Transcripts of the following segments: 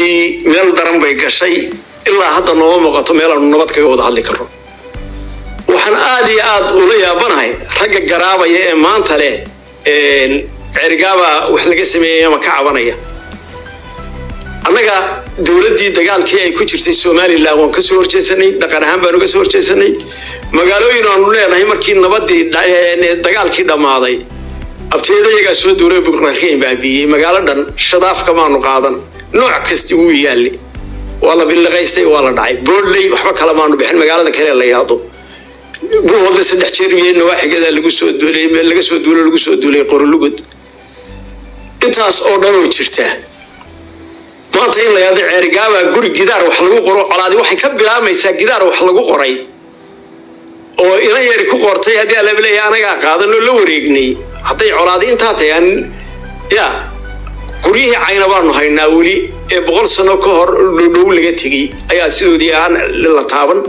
runtii meel daran bay gashay ilaa hadda noo muuqato meel aanu nabad kaga wada hadli karno waxaan aad iyo aad ula yaabanahay ragga garaabaya ee maanta leh cergaaba wax laga sameeyay ama ka cabanaya annaga dawladdii dagaalkii ay ku jirtay Soomaaliland waan ka soo horjeesanay dhaqan ahaan baan uga soo horjeesanay magaalooyin aanu leenahay markii nabadii dagaalkii dhamaaday abteedayaga soo duulay buqnarkeen baabiyay magaaladan shadaaf kamaanu qaadan nooc kasta uu yaali wala bilaqaystay wala dhacay boodley waxba kala maanu bixin magaalada kale la yaado buuhooda saddex jeer iyo waaxigada lagu soo duulay qorlugud intaas oo dhan oo jirta maanta in la yaado cergaaba guri gidaar wax lagu qoro colaadi waxay ka bilaamaysaa gidaar wax lagu qoray oo ina yari ku qortay hadii la bilaay anaga qaadano la wareegnay haday colaadi inta tayan ya guriyihii cayna baanu haynaa weli ee 100 sano ka hor dhow laga tagay ayaa sidoodii aan la taaban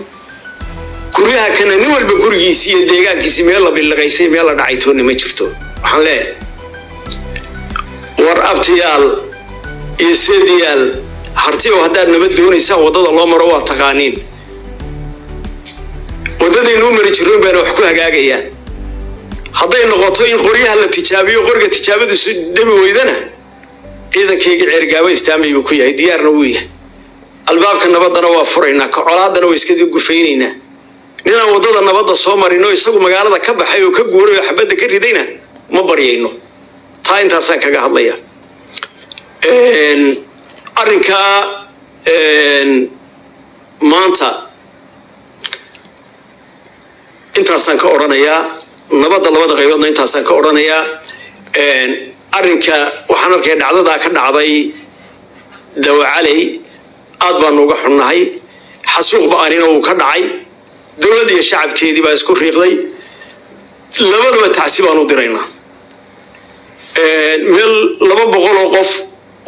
guriyaha kana nin walba gurigiisa iyo deegaankiisa meel la bilaqaysay meel la dhacay toona ma jirto waxaan leeyahay war abtiyaal iyo seediyaal hartiyo haddaad nabad doonaysaa wadada loo maro waa taqaaniin wadadaynu mari jireen baan wax ku hagaagayaan hadday noqoto in qoryaha la tijaabiyo qorga tijaabadiisu dabi weydana ciidankayga cergaaba istaamay ku yahay diyaarna wuu yahay albaabka nabadana waa furaynaa ka colaadana way iska gufaynaynaa ninaan wadada nabadda soo marino isagu magaalada ka baxay oo ka guuray oo xabadda ka ridayna ma baryayno taa intaasaan kaga hadlaya arrinka maanta intaasaan ka oranayaa nabadda labada qayboodna intaasaan ka oranayaa arrinka waxaan arkay dhacdada ka dhacday dawacalay aad baan uga xunnahay xasuuq ba'anina uu ka dhacay dawladda iyo shacabkeedii baa isku riiqday labadaba tacsiib aan u diraynaa meel 200 oo qof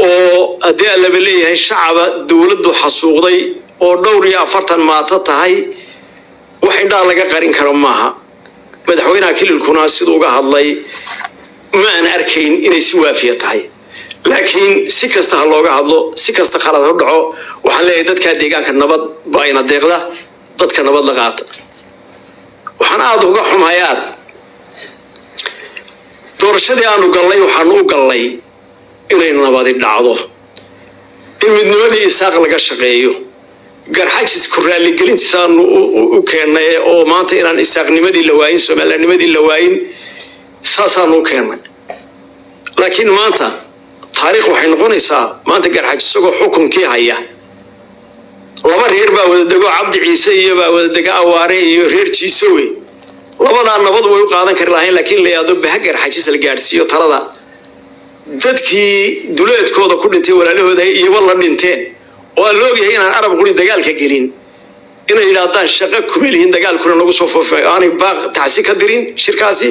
oo hadii la leeyahay shacaba dawladdu xasuuqday oo dhowr iyo 40 maata tahay wax indha laga qarin karo maaha madaxweynaha kililkuna sidoo uga hadlay ma aan arkayn inay si waafiya tahay laakiin si kasta looga hadlo si kasta khalad u dhaco waxaan leeyahay dadka deegaanka nabad baayna deeqda dadka nabad la qaata waxaan aad uga xumaayad doorashadii aanu galnay waxaan u galnay inay nabad dhacdo in midnimadii isaaq laga shaqeeyo garxajis ku raali gelintiisa u keenay oo maanta inaan isaaqnimadii la waayin Soomaalinimadii la waayin saasaan u keenay laakiin maanta taariikh waxay noqonaysaa maanta garxajis isagoo xukunkii haya laba reer baa wada dago Cabdi Ciise iyo baa wada daga Awaare iyo reer Jiisowe labada nabad way u qaadan kar lahayn laakiin la yaado bahagar xajis la gaarsiyo talada dadkii duleedkooda ku dhintay walaalahooda iyo wala dhinteen oo loo yahay inaan arab qori dagaalka gelin inay yiraahdaan shaqo ku leeyihiin dagaalkuna nagu soo foofay aanay baaq tacsi ka dirin shirkaasi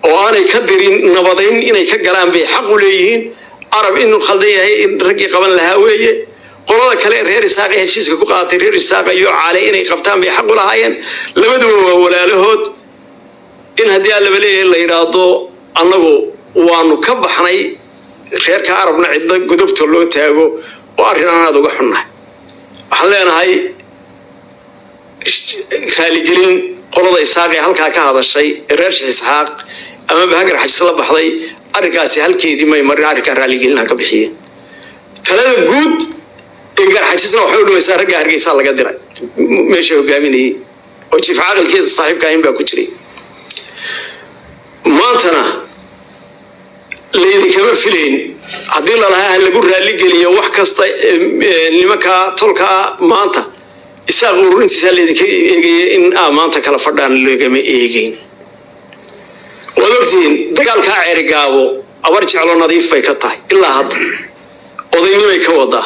oo aanay ka dirin nabadayn inay ka galaan bay xaq u leeyihiin arab inuu khaldan yahay in ragii qaban lahaa weeye qolada kale reer isaaq heshiiska ku qaatay reer isaaq iyo caale inay qabtaan bay xaq u lahaayeen labaduba waa walaalahood in hadii la leeyahay la yiraahdo annagu waanu ka baxnay reerka arabna cidda gudubta loo taago oo arrinaan aad uga xunnahay waxaan leenahay raali gelin qolada isaaq ee halka ka hadashay reer Isxaaq ama bahagar xajis la baxday arrinkaasi halkeedii may marin arrinka raali gelin ka bixiyeen talada guud ee garxajisna waxa uu dhawaysaa ragga Hargeysa laga diray meesha hogaaminayay oo jiif caaqilkiisa saaxiibka in baa ku jiray maantana leeydi kama filayn hadii la lahaa lagu raali geliyo wax kasta nimanka tolka maanta isaaq ururintiisa leeydi ka eegay in maanta kala fadhaan leegama eegayn wadagtiin dagaalka cergaabo abar jeclo nadiif bay ka tahay ilaa hadda odaynimay ka wada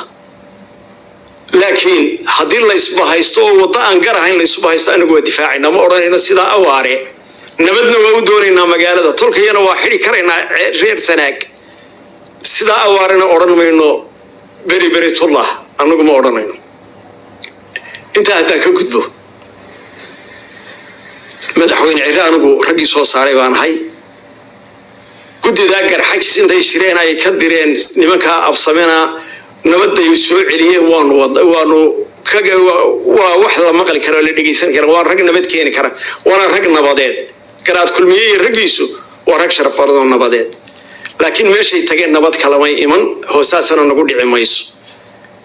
laakiin hadii la isbahaysto wada aan garahayn la isbahaysto anagu waa difaacina ma oranayna sida Awaare nabadna waa u doonaynaa magaalada tolkayana waa xiri karaynaa reer Sanaag sida Awaarena oran mayno beri tullah anagu ma oranayno inta hadda ka gudbo madaxweyne anagu ragii soo saaray baan ahay gudida garxajis intay shireen ay ka direen nimanka afsamena nabadda ay soo celiyeen waanu kaga waa wax la maqli karo la dhageysan karo waa rag nabad keeni kara waa rag nabadeed garaad kulmiyay ragiisu waa rag sharaf badan nabadeed laakiin meeshay tageen nabad kala ma iman hoosaasana nagu dhici mayso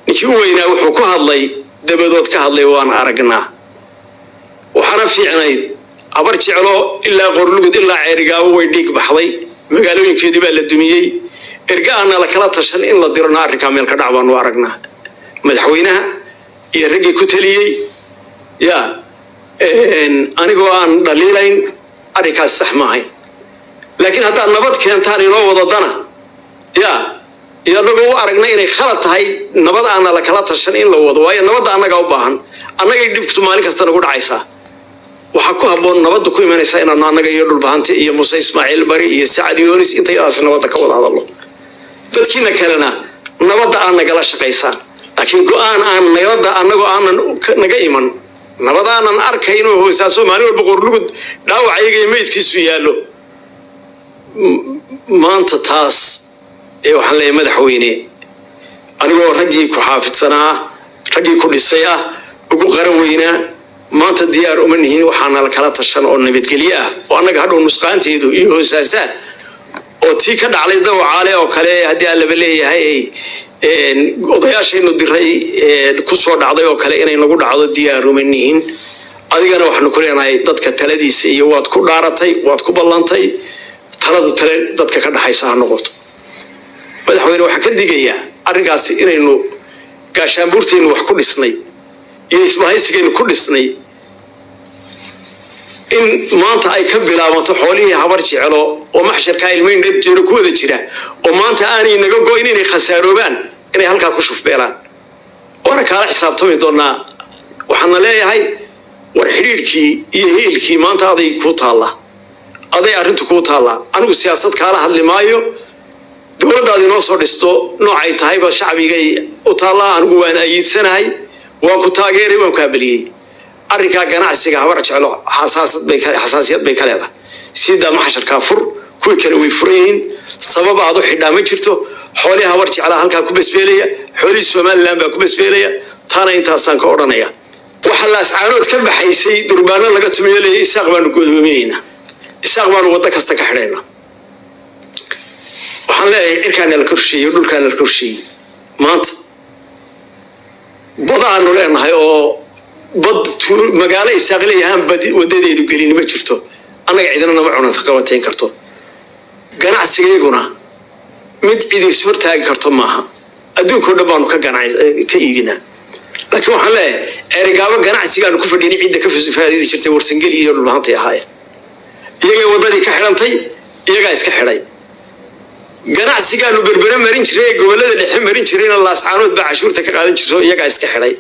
ninkii weynaa wuxuu ku hadlay dabadood ka hadlay waan aragnaa waxana fiicnayd abar jeclo ilaa qorlugud ilaa ceerigaabo way dhiig baxday magaalooyinkeedii baa la dumiyey ergaana la kala tashan in la dirona arrinka meel ka dhacbaan u aragnaa madaxweynaha iyo raggii ku taliyey yaa anigoo aan dhaliilayn arrinkaas sax maahayn laakiin haddaad nabad keentaan inoo wadadana yaa iyadoo u aragnay inay khalad tahay nabad aana la kala tashan in la wado waayo nabadda annaga u baahan annagay dhibtu maalin kasta nagu dhacaysaa waxaa ku habboon nabaddu ku imanaysaa inaanu annaga iyo dhulbahante iyo Muuse Ismaaciil Bari iyo Sacad Yoonis intaydaas nabadda ka wada hadallo dadkiina kalena nabadda aan nagala shaqaysaan laakiin go'aan aan nabadda annagoo aanan naga iman nabadaanan arkayno hoosaaso maalin walba qorlugud dhaawacayaga iyo meydkiisu yaallo maanta taas waxaan leeyahay madaxweyne anigoo raggii ku xaafidsanaa raggii ku dhisay ugu qaran weynaa maanta diyaar uma nihiin waxaana la kala tashan oo nabadgelyo oo annaga hadhow nusqaanteedu iyo hoosaasaa oo tii ka dhacday dawacaale oo kale haddii aan laba leeyahay odayaashaynu diray ku soo dhacday oo kale inay nagu dhacdo diyaar uma nihiin adigana waxaanu ku leenahay dadka taladiisa iyo waad ku dhaaratay waad ku ballantay taladu tale dadka ka dhaxaysa ha noqoto madaxweyne waxaan ka digayaa arrinkaasi inaynu gaashaanbuurtaynu wax ku dhisnay iyo isbahaysigaynu ku dhisnay in maanta ay ka bilaabato xoolihii habar jecelo oo maxsharka ilmayn dad jiro ku wada jira oo maanta aanay naga go'in inay khasaaroobaan inay halkaa ku shufbeelaan waana kala xisaabtami doonaa waxaan leeyahay war xiriirkii iyo heelkii maanta aday ku taala aday arrintu ku taala anigu siyaasad kala hadli maayo dowladdaadu inoo soo dhisto noocay tahay ba shacbigay u taala anigu waan ayidsanahay waan ku taageeray waan ka baliyay arrinka ganacsiga habar jecelo xasaasiyad bay ka leedahay sida maxsharka fur kuwi kale way furayeen sabab aad u xidhaa ma jirto xoolaha habar jecela halka ku basbeelaya xoolihii Soomaaliland baa ku basbeelaya taana intaasaan ka oranaya waxa la ascaanood ka baxaysay durbaano laga tumeeyay isaaq baan go'doominayna isaaq baan wada kasta ka xidhayna waxaan leeyahay irkaan la korsheeyo dhulkaan la korsheeyo maanta badaanu leenahay oo bad magaalo isaaqleeyahan wadadeedu gelin ma jirto annaga cidina ma cunanta qabateen karto ganacsigeeguna mid cidis hortaagi karto maaha adduunka oo dhan baanu ka iibinaa laakiin waxaan leeyahay erigaabo ganacsigaanu ku fadhiinay cidda ka faa'iidi jirtay warsangeli iyo dhulbahantay ahaayeen iyaga wadadii ka xidhantay iyaga iska xidhay ganacsigaanu berbera marin jiray gobolada dhexe marin jirayna laascaanood baa cashuurta ka qaadan jirto iyaga iska xidhay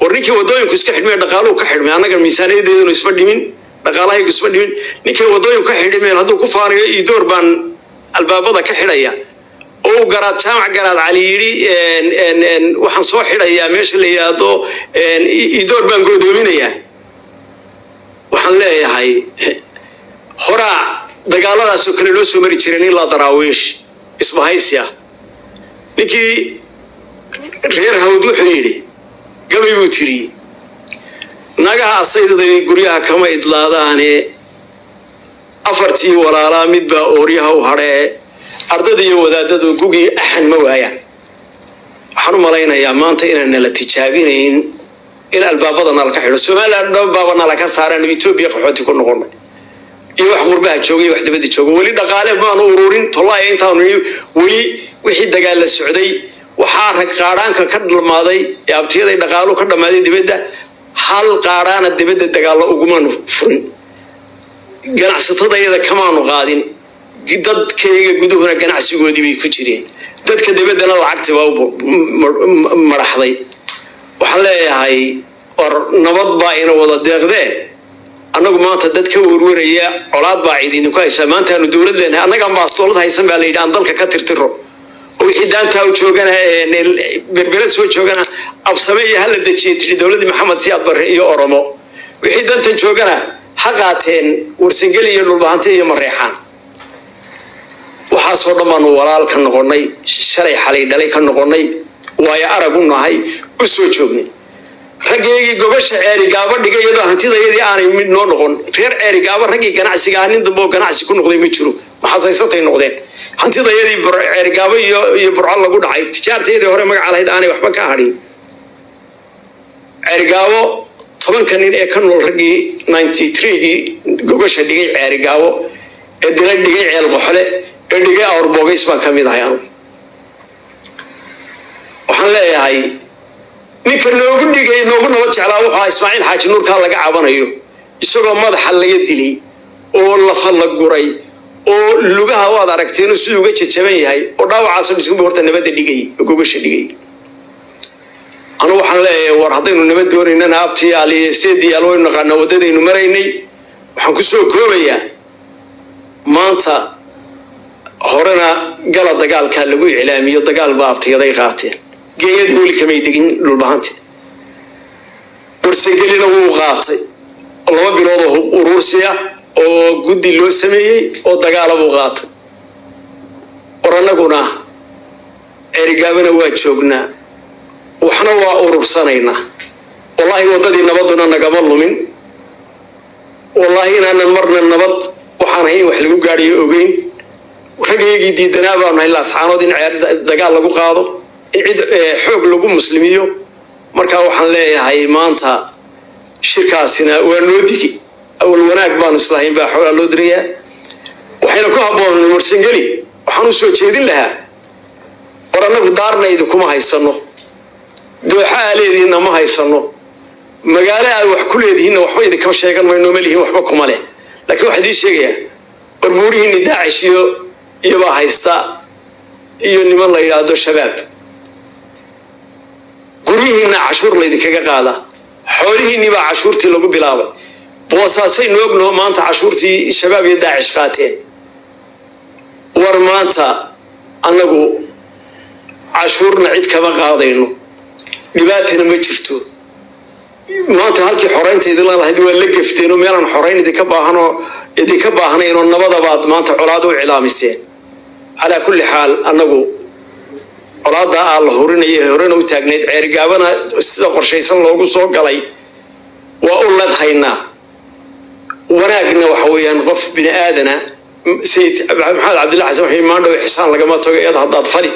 warninkii wadooyinku iska xidhmay dhaqaaluhu ka xidhmay annaga miisaaniyadeeduna isma dhimin dhaqaalahaygu isma dhimin ninkii wadooyinku ka xidhmeen hadduu ku faanayo iidoor baan albaabada ka xidhaya oo garaad jaamac garaad cali yidhi waxaan soo xidhayaa meesha la yidhaahdo iidoor baan go'doominayaa waxaan leeyahay horaa dagaaladaas oo kale loo soo mari jireen ilaa daraawiish isbahaysi ninkii reer hawd wuxuu yidhi gabay buu tiri nagaha asaydada guryaha kama idlaadaane afartii walaalaa mid baa ooryaha u hadhee ardada iyo wadaadadu gugii axan ma waayaan waxaan u malaynayaa maanta inaan nala tijaabinayn in albaabada nala ka xidho Soomaaliland baaba nala ka saaraan Itoobiya qaxooti ku noqonay iyo wax qurbaha joogay wax dibadda joogay wali dhaqaale baan ururin tolay intaan wali wixii dagaal la socday waxa rag qaaraanka ka dhalmaaday ee abtiyaday dhaqaalo ka dhamaaday dibadda hal qaaraana dibadda dagaal ugu man furin ganacsatada iyada kamaanu qaadin dadkayga guduhuna ganacsigoodii bay ku jireen dadka dibaddana lacagta waa maraxday waxaan leeyahay or nabad baa ina wada deeqdee annagu maanta dadka warwaraya colaad baa ciidin ku haysa maanta aanu dawlad leenahay annaga baastoolad haysan baa la yidhi aan dalka ka tirtiro oo wixii daanta u joogana berbera soo joogana absame iyo hala dejiyay dawladda Maxamed Siyaad Barre iyo Oromo wixii danta joogana ha qaateen warsangeli iyo dhulbahante iyo mareexaan waxaa soo dhamaan walaal ka noqonay shalay xalay dhalay ka noqonay waayo arag u nahay u soo joognay raggeygii gobasha ceerigaabo dhigay iyadoo hantidayadii aanay mid noo noqon reer ceerigaabo raggii ganacsiga ah nin dambe oo ganacsi ku noqday ma jiro maxasaysatay noqdeen hantidayadii ceerigaabo iyo burco lagu dhacay tijaarteedii hore magaca lahayd aanay waxba ka hadhin ceerigaabo 10 nin ee ka nool raggii 93gii gobasha dhigay ceerigaabo ee dilay dhigay ceel qoxle ee dhigay awrbogays baan ka mid ahay anigu waxaan leeyahay ninka noogu dhigay noogu nabad jeclaa wuxuu Ismaaciil Xaaji Nuurka laga cabanayo isagoo madaxa laga dilay oo lafa la guray oo lugaha waad aragteen sidoo uga jajaban yahay oo dhaawacaas isku horta nabad dhigay gobasha dhigay anu waxaan leeyahay war haddaynu nabad doonaynaa abtii ali seedii aloo naqana wadadaynu maraynay waxaan ku soo koobayaa maanta horena gala dagaalka lagu iclaamiyo dagaal baabtiyaday qaateen geeyad wali kamay digin dhulbahante warsagelina wuu qaatay 2 bilood oo urursiya oo guddi loo sameeyay oo dagaal buu qaatay oranaguna erigaabana waa joognaa waxna waa urursanayna wallahi wadadii nabaduna nagama lumin wallahi inaanan marna nabad waxaan hayn wax lagu gaariyo ogeyn raggeygii diidanaa baan nahay laasxaanood in dagaal lagu qaado cid xoog lagu muslimiyo marka waxaan leeyahay maanta shirkaasina waa noo digi awal wanaag baan islaahin baa xoolo loo diriyaa waxayna ku haboon warsangeli waxaan u soo jeedin lahaa waranagu daarnaydu kuma haysano dooxa aleediina ma haysano magaalo ay wax ku leedihiin waxba idinka sheegan mayno malihiin waxba kuma leh laakiin waxa idin sheegaya warbuurihiin Daacish iyo baa haysta iyo niman la yiraahdo shabaab gurihiina cashuur la idinkaga qaada xoolihiina baa cashuurtii lagu bilaabay boosaasay noogno maanta cashuurtii shabaab iyo Daacish qaateen war maanta anagu cashuurna cid kama qaadayno dhibaatana ma jirto maanta halkii xoreynteeda la lahayd waa la gafteeno meelan xoreyn idinka baahanayno nabadabaad maanta colaad u cilaamiseen ala kulli xaal anagu colaada aan la horinayo horena u taagneed ceerigaabana sida qorshaysan loogu soo galay waa u ladhaynaa wanaagna waxa weeyaan qof bini aadana sayid maxamed cabdullaahi xasan wixii maandhow xisaan lagama tago eed haddaad fali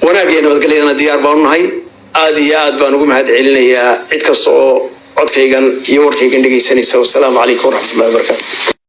wanaaggeena nabadgelyadana diyaar baan u nahay aad iyo aad baan ugu mahad celinayaa cid kasta oo codkaygan iyo warkaygan dhegaysanaysa. Wassalaamu calaykum waraxmatullaahi wabarakaatu.